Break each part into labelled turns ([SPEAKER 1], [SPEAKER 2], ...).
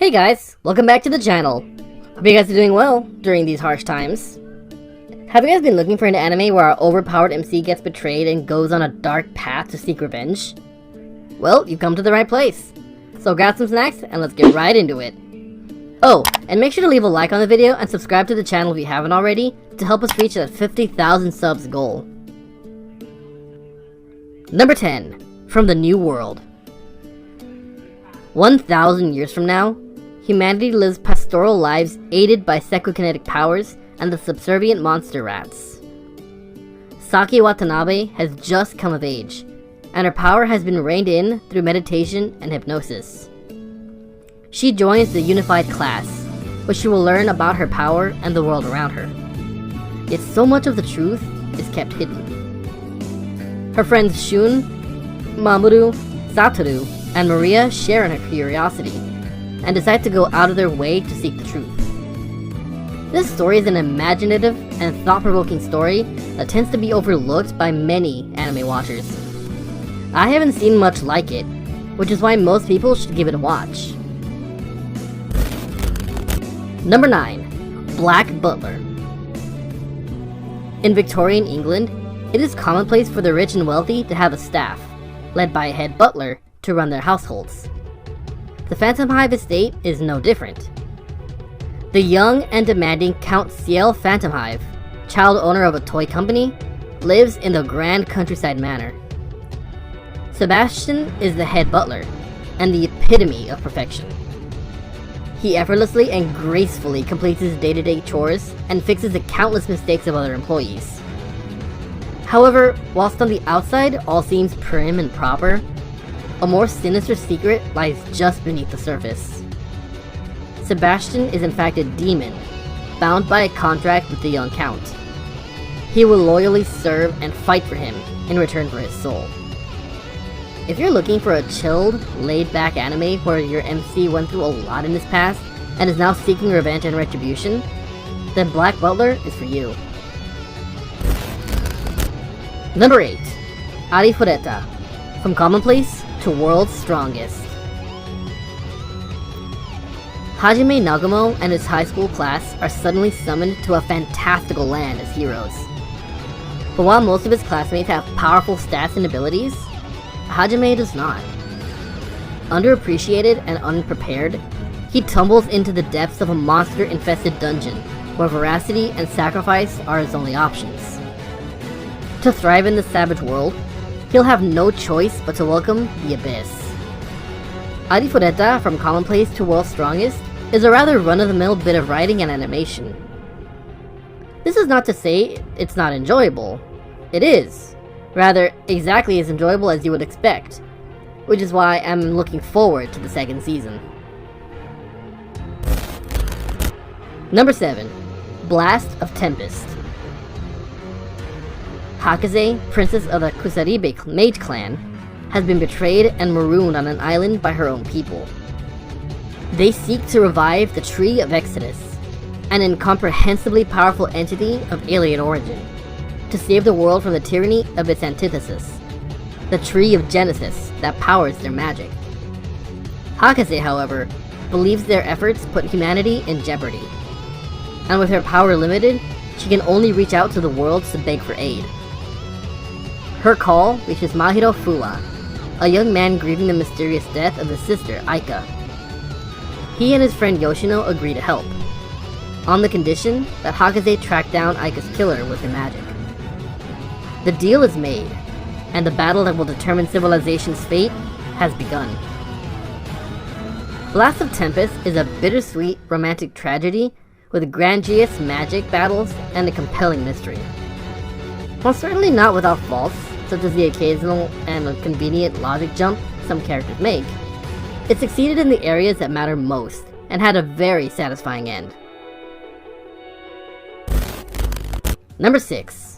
[SPEAKER 1] Hey guys, welcome back to the channel. Hope you guys are doing well during these harsh times. Have you guys been looking for an anime where our overpowered MC gets betrayed and goes on a dark path to seek revenge? Well, you've come to the right place. So grab some snacks and let's get right into it. Oh, and make sure to leave a like on the video and subscribe to the channel if you haven't already to help us reach that 50,000 subs goal. Number 10. From the New World. 1,000 years from now, humanity lives pastoral lives aided by psychokinetic powers and the subservient monster rats. Saki Watanabe has just come of age, and her power has been reined in through meditation and hypnosis. She joins the unified class, where she will learn about her power and the world around her. Yet so much of the truth is kept hidden. Her friends Shun, Mamoru, Satoru, and Maria share in her curiosity, and decide to go out of their way to seek the truth. This story is an imaginative and thought-provoking story that tends to be overlooked by many anime watchers. I haven't seen much like it, which is why most people should give it a watch. Number 9. Black Butler. In Victorian England, it is commonplace for the rich and wealthy to have a staff, led by a head butler, to run their households. The Phantom Hive estate is no different. The young and demanding Count Ciel Phantom Hive, child owner of a toy company, lives in the grand countryside manor. Sebastian is the head butler, and the epitome of perfection. He effortlessly and gracefully completes his day-to-day chores and fixes the countless mistakes of other employees. However, whilst on the outside all seems prim and proper, a more sinister secret lies just beneath the surface. Sebastian is in fact a demon, bound by a contract with the young count. He will loyally serve and fight for him in return for his soul. If you're looking for a chilled, laid-back anime where your MC went through a lot in his past and is now seeking revenge and retribution, then Black Butler is for you. Number 8. Arifureta. From Commonplace to World's Strongest. Hajime Nagumo and his high school class are suddenly summoned to a fantastical land as heroes. But while most of his classmates have powerful stats and abilities, Hajime does not. Underappreciated and unprepared, he tumbles into the depths of a monster-infested dungeon where veracity and sacrifice are his only options. To thrive in the savage world, he'll have no choice but to welcome the Abyss. Arifureta, from Commonplace to World's Strongest, is a rather run-of-the-mill bit of writing and animation. This is not to say it's not enjoyable. It is. Rather, exactly as enjoyable as you would expect, which is why I'm looking forward to the second season. Number 7. Blast of Tempest. Hakaze, princess of the Kusaribe mage clan, has been betrayed and marooned on an island by her own people. They seek to revive the Tree of Exodus, an incomprehensibly powerful entity of alien origin, to save the world from the tyranny of its antithesis, the Tree of Genesis that powers their magic. Hakaze, however, believes their efforts put humanity in jeopardy, and with her power limited, she can only reach out to the worlds to beg for aid. Her call reaches Mahiro Fula, a young man grieving the mysterious death of his sister, Aika. He and his friend Yoshino agree to help, on the condition that Hakaze track down Aika's killer with her magic. The deal is made, and the battle that will determine civilization's fate has begun. Blast of Tempest is a bittersweet romantic tragedy with grandiose magic battles and a compelling mystery. While certainly not without faults, such as the occasional and convenient logic jump some characters make, it succeeded in the areas that matter most and had a very satisfying end. Number 6.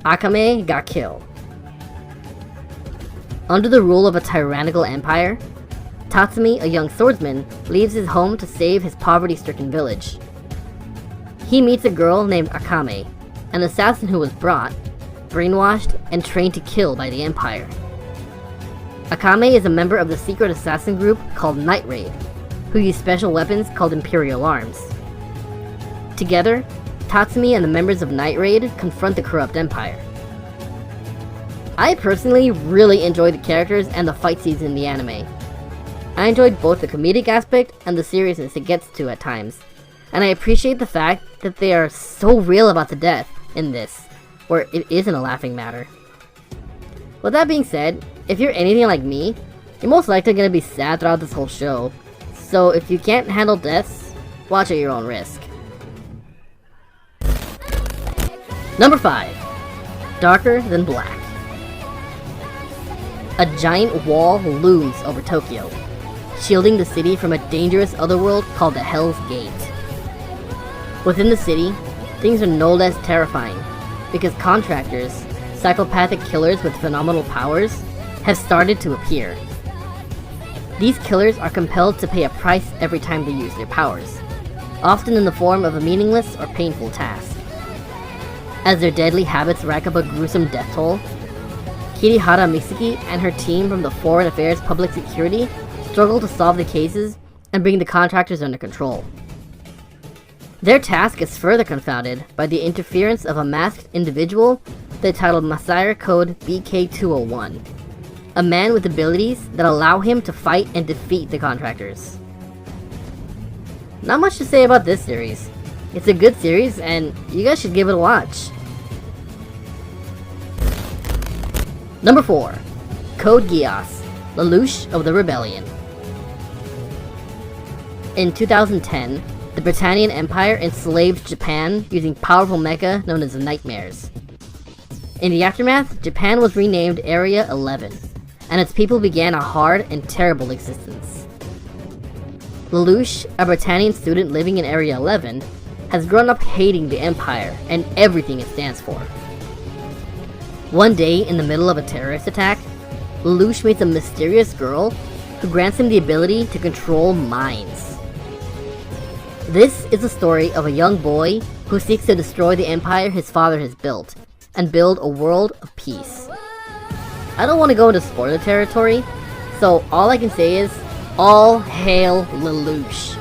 [SPEAKER 1] Akame Ga Kill. Under the rule of a tyrannical empire, Tatsumi, a young swordsman, leaves his home to save his poverty-stricken village. He meets a girl named Akame, an assassin who was brought, brainwashed, and trained to kill by the Empire. Akame is a member of the secret assassin group called Night Raid, who use special weapons called Imperial Arms. Together, Tatsumi and the members of Night Raid confront the corrupt empire. I personally really enjoy the characters and the fight scenes in the anime. I enjoyed both the comedic aspect and the seriousness it gets to at times, and I appreciate the fact that they are so real about the death in this, where it isn't a laughing matter. With that being said, if you're anything like me, you're most likely going to be sad throughout this whole show, so if you can't handle deaths, watch at your own risk. Number 5. Darker Than Black. A giant wall looms over Tokyo, shielding the city from a dangerous otherworld called the Hell's Gate. Within the city, things are no less terrifying, because contractors, psychopathic killers with phenomenal powers, have started to appear. These killers are compelled to pay a price every time they use their powers, often in the form of a meaningless or painful task. As their deadly habits rack up a gruesome death toll, Kirihara Mitsuki and her team from the Foreign Affairs Public Security struggle to solve the cases and bring the contractors under control. Their task is further confounded by the interference of a masked individual they titled Masire Code BK-201, a man with abilities that allow him to fight and defeat the contractors. Not much to say about this series. It's a good series, and you guys should give it a watch. Number 4. Code Geass, Lelouch of the Rebellion. In 2010, the Britannian Empire enslaved Japan using powerful mecha known as Nightmares. In the aftermath, Japan was renamed Area 11, and its people began a hard and terrible existence. Lelouch, a Britannian student living in Area 11, has grown up hating the Empire and everything it stands for. One day, in the middle of a terrorist attack, Lelouch meets a mysterious girl who grants him the ability to control minds. This is the story of a young boy who seeks to destroy the empire his father has built and build a world of peace. I don't want to go into spoiler territory, so all I can say is, all hail Lelouch.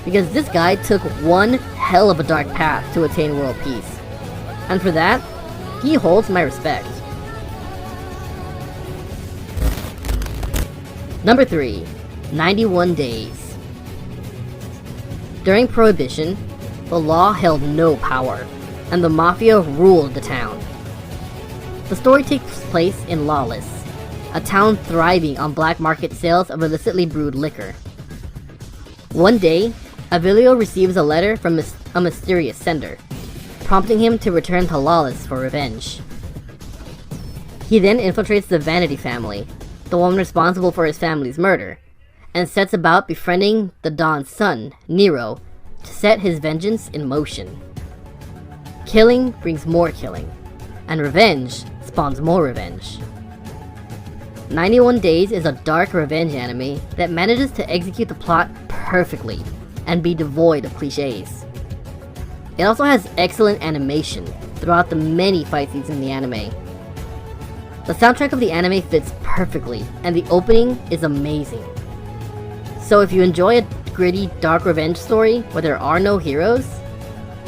[SPEAKER 1] Because this guy took one hell of a dark path to attain world peace. And for that, he holds my respect. Number 3. 91 Days. During Prohibition, the law held no power, and the mafia ruled the town. The story takes place in Lawless, a town thriving on black market sales of illicitly brewed liquor. One day, Avilio receives a letter from a mysterious sender, prompting him to return to Lawless for revenge. He then infiltrates the Vanity family, the one responsible for his family's murder, and sets about befriending the Don's son, Nero, to set his vengeance in motion. Killing brings more killing, and revenge spawns more revenge. 91 Days is a dark revenge anime that manages to execute the plot perfectly and be devoid of cliches. It also has excellent animation throughout the many fight scenes in the anime. The soundtrack of the anime fits perfectly, and the opening is amazing. So if you enjoy a gritty, dark revenge story where there are no heroes,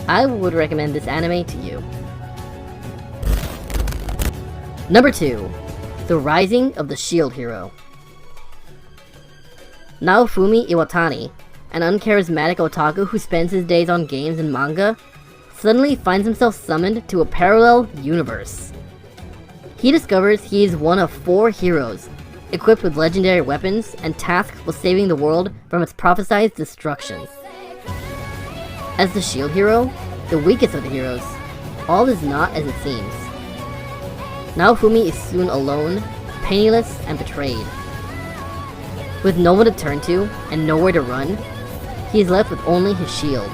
[SPEAKER 1] I would recommend this anime to you. Number 2. The Rising of the Shield Hero. Naofumi Iwatani, an uncharismatic otaku who spends his days on games and manga, suddenly finds himself summoned to a parallel universe. He discovers he is one of 4 heroes, equipped with legendary weapons and tasked with saving the world from its prophesied destruction. As the shield hero, the weakest of the heroes, all is not as it seems. Naofumi is soon alone, penniless, and betrayed. With no one to turn to and nowhere to run, he is left with only his shield.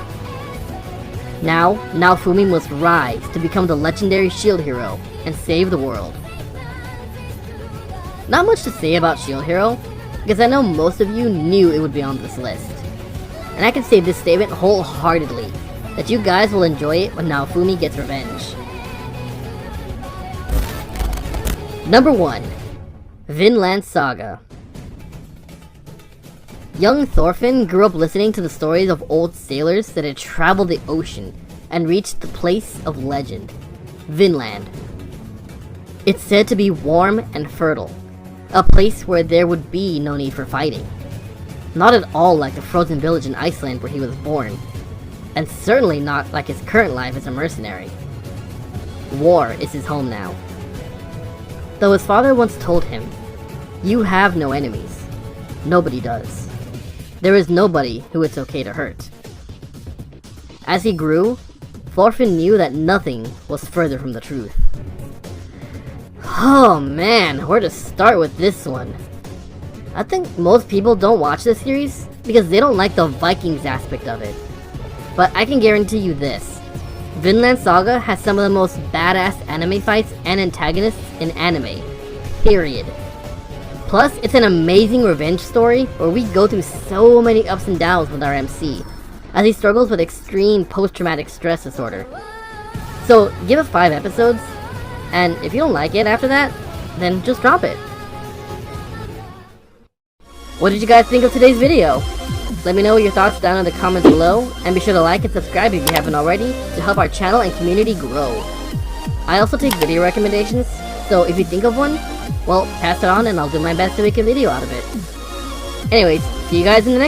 [SPEAKER 1] Now, Naofumi must rise to become the legendary shield hero and save the world. Not much to say about Shield Hero, because I know most of you knew it would be on this list. And I can say this statement wholeheartedly, that you guys will enjoy it when Naofumi gets revenge. Number 1. Vinland Saga. Young Thorfinn grew up listening to the stories of old sailors that had traveled the ocean and reached the place of legend, Vinland. It's said to be warm and fertile, a place where there would be no need for fighting. Not at all like the frozen village in Iceland where he was born, and certainly not like his current life as a mercenary. War is his home now. Though his father once told him, "You have no enemies. Nobody does. There is nobody who it's okay to hurt." As he grew, Thorfinn knew that nothing was further from the truth. Oh man, where to start with this one? I think most people don't watch this series because they don't like the Vikings aspect of it. But I can guarantee you this. Vinland Saga has some of the most badass anime fights and antagonists in anime. Period. Plus, it's an amazing revenge story where we go through so many ups and downs with our MC, as he struggles with extreme post-traumatic stress disorder. So, give it 5 episodes, and if you don't like it after that, then just drop it. What did you guys think of today's video? Let me know your thoughts down in the comments below, and be sure to like and subscribe if you haven't already to help our channel and community grow. I also take video recommendations, so if you think of one, well, pass it on and I'll do my best to make a video out of it. Anyways, see you guys in the next